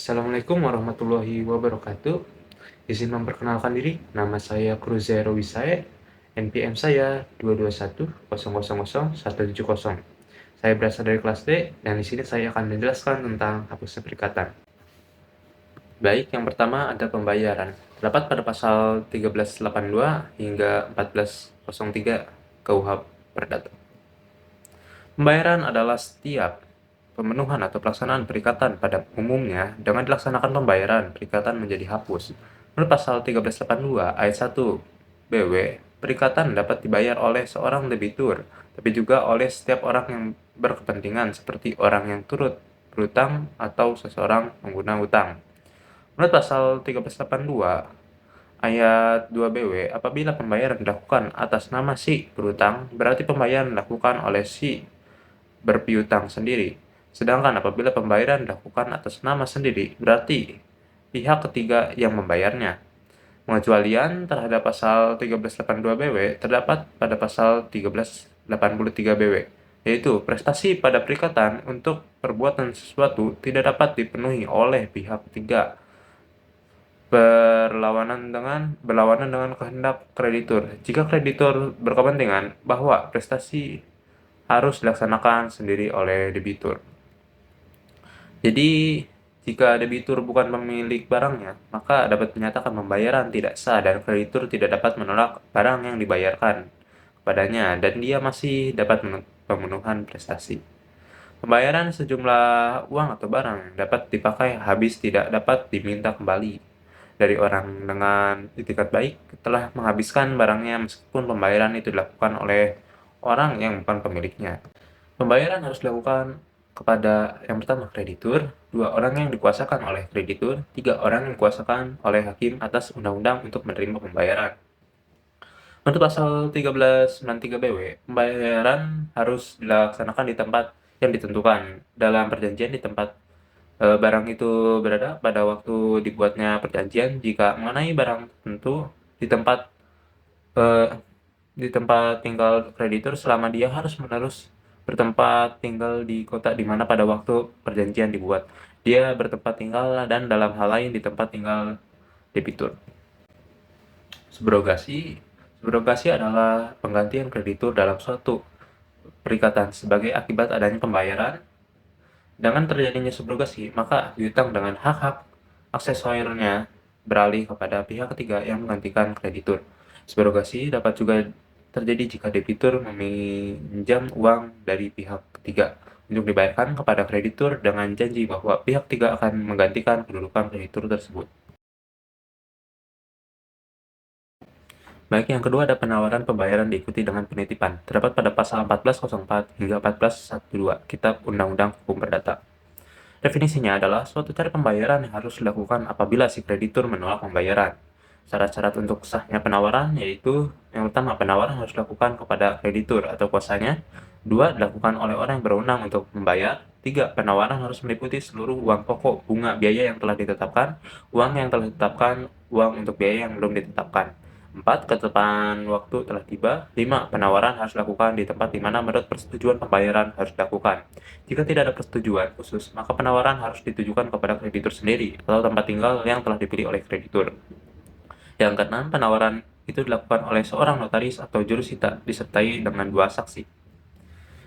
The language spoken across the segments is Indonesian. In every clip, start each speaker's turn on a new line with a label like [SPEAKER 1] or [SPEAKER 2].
[SPEAKER 1] Assalamualaikum warahmatullahi wabarakatuh. Izin memperkenalkan diri, nama saya Cruzero Wisae, NPM saya 221000170. Saya berasal dari kelas D, dan di sini saya akan menjelaskan tentang hapusnya perikatan. Baik, yang pertama ada pembayaran. Terdapat pada pasal 1382 hingga 1403 KUH Perdata. Pembayaran adalah setiap pemenuhan atau pelaksanaan perikatan pada umumnya dengan dilaksanakan pembayaran, perikatan menjadi hapus. Menurut pasal 1382 ayat 1 BW, perikatan dapat dibayar oleh seorang debitur, tapi juga oleh setiap orang yang berkepentingan seperti orang yang turut berutang atau seseorang pengguna utang. Menurut pasal 1382 ayat 2 BW, apabila pembayaran dilakukan atas nama si berutang, berarti pembayaran dilakukan oleh si berpiutang sendiri. Sedangkan apabila pembayaran dilakukan atas nama sendiri, berarti pihak ketiga yang membayarnya. Pengecualian terhadap pasal 1382 BW terdapat pada pasal 1383 BW, yaitu prestasi pada perikatan untuk perbuatan sesuatu tidak dapat dipenuhi oleh pihak ketiga berlawanan dengan kehendak kreditur. Jika kreditur berkepentingan bahwa prestasi harus dilaksanakan sendiri oleh debitur. Jadi, jika debitur bukan pemilik barangnya, maka dapat menyatakan pembayaran tidak sah dan kreditur tidak dapat menolak barang yang dibayarkan kepadanya dan dia masih dapat pemenuhan prestasi. Pembayaran sejumlah uang atau barang dapat dipakai habis tidak dapat diminta kembali dari orang dengan itikat baik telah menghabiskan barangnya meskipun pembayaran itu dilakukan oleh orang yang bukan pemiliknya. Pembayaran harus dilakukan kepada yang pertama kreditur, dua orang yang dikuasakan oleh kreditur, tiga orang yang dikuasakan oleh hakim atas undang-undang untuk menerima pembayaran. Menurut pasal 1393 BW, pembayaran harus dilaksanakan di tempat yang ditentukan dalam perjanjian di tempat barang itu berada pada waktu dibuatnya perjanjian. Jika mengenai barang tertentu di tempat tinggal kreditur selama dia harus-menerus bertempat tinggal di kota di mana pada waktu perjanjian dibuat. Dia bertempat tinggal dan dalam hal lain di tempat tinggal debitur. Subrogasi adalah penggantian kreditur dalam suatu perikatan sebagai akibat adanya pembayaran. Dengan terjadinya subrogasi, maka piutang dengan hak-hak aksesornya beralih kepada pihak ketiga yang menggantikan kreditur. Subrogasi dapat juga terjadi jika debitur meminjam uang dari pihak ketiga untuk dibayarkan kepada kreditur dengan janji bahwa pihak ketiga akan menggantikan kedudukan kreditur tersebut. Baik, yang kedua ada penawaran pembayaran diikuti dengan penitipan. Terdapat pada pasal 1404 hingga 1412 Kitab Undang-Undang Hukum Perdata. Definisinya adalah suatu cara pembayaran yang harus dilakukan apabila si kreditur menolak pembayaran. Syarat-syarat untuk sahnya penawaran yaitu yang pertama, penawaran harus dilakukan kepada kreditur atau kuasanya. Dua, dilakukan oleh orang yang berwenang untuk membayar. Tiga, penawaran harus meliputi seluruh uang pokok, bunga, biaya yang telah ditetapkan, uang yang telah ditetapkan, uang untuk biaya yang belum ditetapkan. 4. Ketetapan waktu telah tiba. 5. Penawaran harus dilakukan di tempat di mana menurut persetujuan pembayaran harus dilakukan. Jika tidak ada persetujuan khusus, maka penawaran harus ditujukan kepada kreditur sendiri atau tempat tinggal yang telah dipilih oleh kreditur. Yang keenam, penawaran itu dilakukan oleh seorang notaris atau jurusita disertai dengan dua saksi.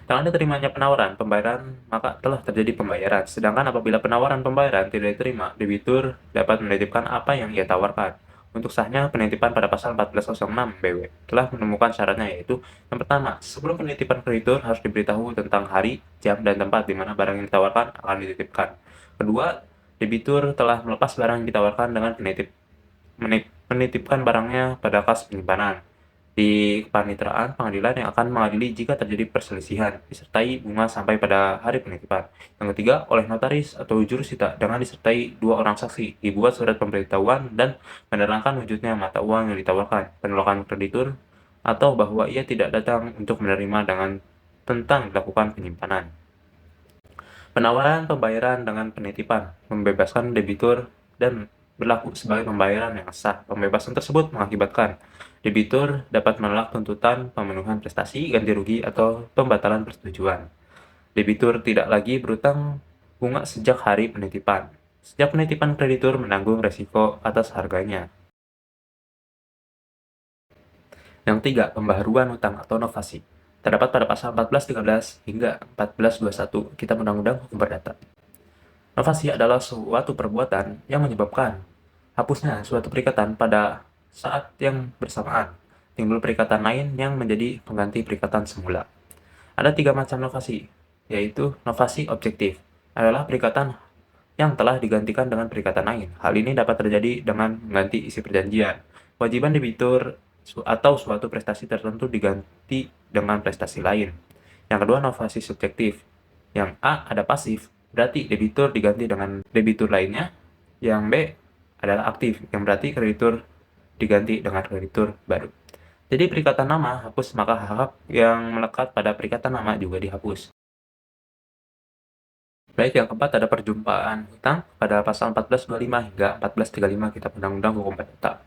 [SPEAKER 1] Dengan diterimanya penawaran pembayaran, maka telah terjadi pembayaran. Sedangkan apabila penawaran pembayaran tidak diterima, debitur dapat menitipkan apa yang ia tawarkan. Untuk sahnya penitipan pada pasal 1406 BW telah menemukan syaratnya, yaitu yang pertama, sebelum penitipan kreditur harus diberitahu tentang hari, jam, dan tempat di mana barang yang ditawarkan akan dititipkan. Kedua, debitur telah melepas barang yang ditawarkan dengan menitipkan barangnya pada kas penyimpanan di kepaniteraan pengadilan yang akan mengadili jika terjadi perselisihan, disertai bunga sampai pada hari penitipan. Yang ketiga, oleh notaris atau jurusita dengan disertai dua orang saksi, dibuat surat pemberitahuan dan menerangkan wujudnya mata uang yang ditawarkan, penolakan kreditur, atau bahwa ia tidak datang untuk menerima dengan tentang dilakukan penyimpanan. Penawaran pembayaran dengan penitipan membebaskan debitur dan berlaku sebagai pembayaran yang sah. Pembebasan tersebut mengakibatkan debitur dapat menolak tuntutan pemenuhan prestasi, ganti rugi, atau pembatalan persetujuan. Debitur tidak lagi berutang bunga sejak hari penitipan. Setiap penitipan kreditur menanggung resiko atas harganya. Yang ketiga, pembaharuan hutang atau novasi. Terdapat pada pasal 1413 hingga 1421 Kitab Undang-Undang Hukum Perdata. Novasi adalah suatu perbuatan yang menyebabkan hapusnya suatu perikatan pada saat yang bersamaan, timbul perikatan lain yang menjadi pengganti perikatan semula. Ada 3 macam novasi, yaitu novasi objektif, adalah perikatan yang telah digantikan dengan perikatan lain. Hal ini dapat terjadi dengan mengganti isi perjanjian. Kewajiban debitur atau suatu prestasi tertentu diganti dengan prestasi lain. Yang kedua, novasi subjektif. Yang A ada pasif, berarti debitur diganti dengan debitur lainnya. Yang B adalah aktif, yang berarti kreditur diganti dengan kreditur baru. Jadi perikatan lama hapus, maka hak yang melekat pada perikatan lama juga dihapus. Baik, yang keempat ada perjumpaan hutang pada pasal 1425 hingga 1435 Kitab Undang-Undang Hukum Perdata.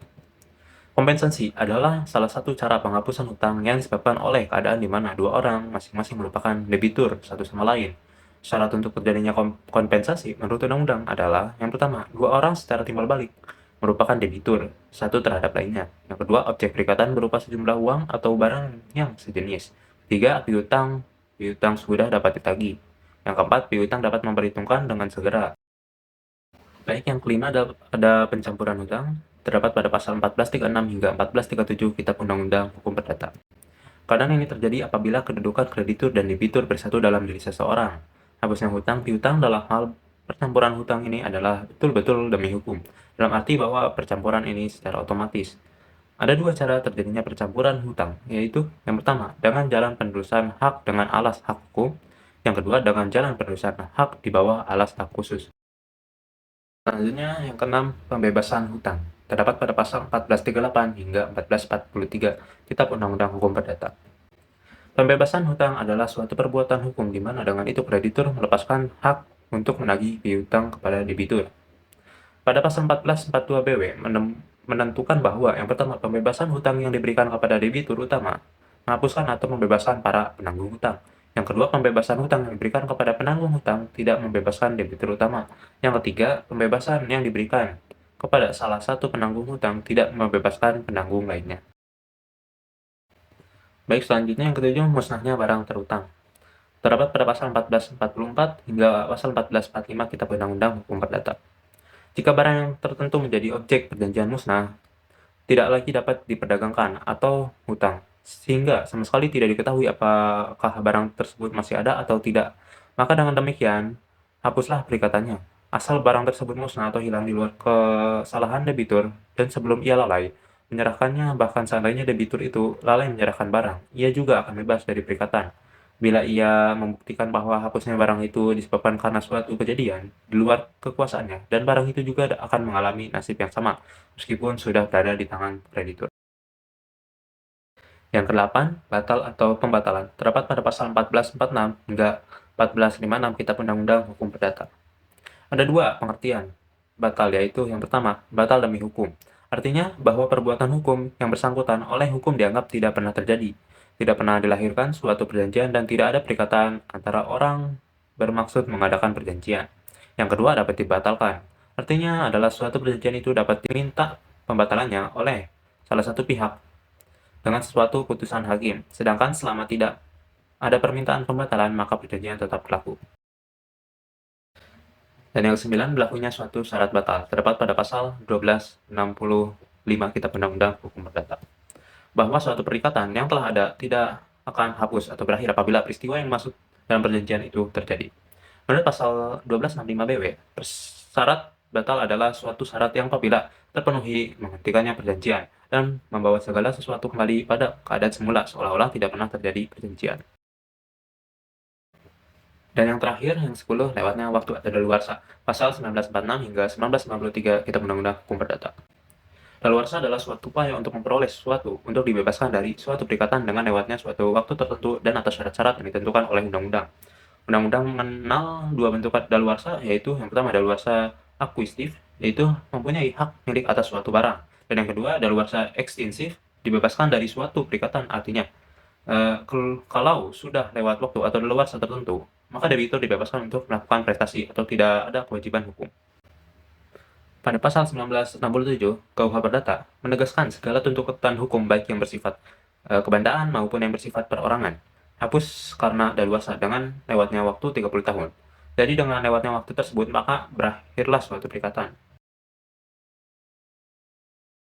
[SPEAKER 1] Kompensasi adalah salah satu cara penghapusan hutang yang disebabkan oleh keadaan di mana dua orang masing-masing merupakan debitur satu sama lain. Syarat untuk terjadinya kompensasi menurut undang-undang adalah yang pertama, dua orang secara timbal balik merupakan debitur satu terhadap lainnya. Yang kedua, objek perikatan berupa sejumlah uang atau barang yang sejenis. Tiga, piutang sudah dapat ditagih. Yang keempat, piutang dapat memperhitungkan dengan segera. Baik, yang kelima ada pencampuran hutang, terdapat pada pasal 1436 hingga 1437 Kitab Undang-Undang Hukum Perdata. Keadaan ini terjadi apabila kedudukan kreditur dan debitur bersatu dalam diri seseorang. Hapusnya hutang piutang dalam hal percampuran hutang ini adalah betul-betul demi hukum, dalam arti bahwa percampuran ini secara otomatis. Ada dua cara terjadinya percampuran hutang, yaitu yang pertama, dengan jalan penerusan hak dengan alas hak hukum, yang kedua dengan jalan penerusan hak di bawah alas hak khusus. Selanjutnya, yang keenam, pembebasan hutang. Terdapat pada pasal 1438 hingga 1443 Kitab Undang-Undang Hukum Perdata. Pembebasan hutang adalah suatu perbuatan hukum di mana dengan itu kreditur melepaskan hak untuk menagih piutang kepada debitur. Pada pasal 1442 BW menentukan bahwa yang pertama, pembebasan hutang yang diberikan kepada debitur utama menghapuskan atau membebaskan para penanggung hutang. Yang kedua, pembebasan hutang yang diberikan kepada penanggung hutang tidak membebaskan debitur utama. Yang ketiga, pembebasan yang diberikan kepada salah satu penanggung hutang tidak membebaskan penanggung lainnya. Baik, selanjutnya yang ketujuh, musnahnya barang terutang. Terdapat pada pasal 1444 hingga pasal 1445 Kitab Undang-Undang Hukum Perdata. Jika barang yang tertentu menjadi objek perjanjian musnah, tidak lagi dapat diperdagangkan atau hutang, sehingga sama sekali tidak diketahui apakah barang tersebut masih ada atau tidak. Maka dengan demikian, hapuslah perikatannya. Asal barang tersebut musnah atau hilang di luar kesalahan debitur dan sebelum ia lalai menyerahkannya, bahkan seandainya debitur itu lalai menyerahkan barang, ia juga akan bebas dari perikatan. Bila ia membuktikan bahwa hapusnya barang itu disebabkan karena suatu kejadian di luar kekuasaannya, dan barang itu juga akan mengalami nasib yang sama, meskipun sudah berada di tangan kreditur. Yang kedelapan, batal atau pembatalan. Terdapat pada pasal 1446 hingga 1456 Kitab Undang-Undang Hukum Perdata. Ada dua pengertian batal, yaitu yang pertama, batal demi hukum. Artinya bahwa perbuatan hukum yang bersangkutan oleh hukum dianggap tidak pernah terjadi, tidak pernah dilahirkan suatu perjanjian, dan tidak ada perikatan antara orang bermaksud mengadakan perjanjian. Yang kedua, dapat dibatalkan. Artinya adalah suatu perjanjian itu dapat diminta pembatalannya oleh salah satu pihak dengan suatu putusan hakim, sedangkan selama tidak ada permintaan pembatalan, maka perjanjian tetap berlaku. Dan yang kesembilan, berlakunya suatu syarat batal, terdapat pada pasal 1265 Kitab Undang-Undang Hukum Perdata, bahwa suatu perikatan yang telah ada tidak akan hapus atau berakhir apabila peristiwa yang masuk dalam perjanjian itu terjadi. Menurut pasal 1265 BW, syarat batal adalah suatu syarat yang apabila terpenuhi menghentikannya perjanjian dan membawa segala sesuatu kembali pada keadaan semula seolah-olah tidak pernah terjadi perjanjian. Dan yang terakhir, yang 10, lewatnya waktu atau daluarsa. Pasal 1946 hingga 1993 Kitab Undang-Undang Hukum Perdata. Daluarsa adalah suatu upaya untuk memperoleh sesuatu untuk dibebaskan dari suatu perikatan dengan lewatnya suatu waktu tertentu dan atas syarat-syarat yang ditentukan oleh undang-undang. Undang-undang mengenal dua bentuk daluarsa, yaitu yang pertama daluarsa akuistif, yaitu mempunyai hak milik atas suatu barang. Dan yang kedua, daluarsa ekstinsif, dibebaskan dari suatu perikatan, artinya kalau sudah lewat waktu atau daluarsa tertentu, maka debitur dibebaskan untuk melakukan prestasi atau tidak ada kewajiban hukum. Pada pasal 1967 KUH Perdata menegaskan segala tuntutan hukum baik yang bersifat kebandaan maupun yang bersifat perorangan hapus karena daluarsa dengan lewatnya waktu 30 tahun. Jadi dengan lewatnya waktu tersebut maka berakhirlah suatu perikatan.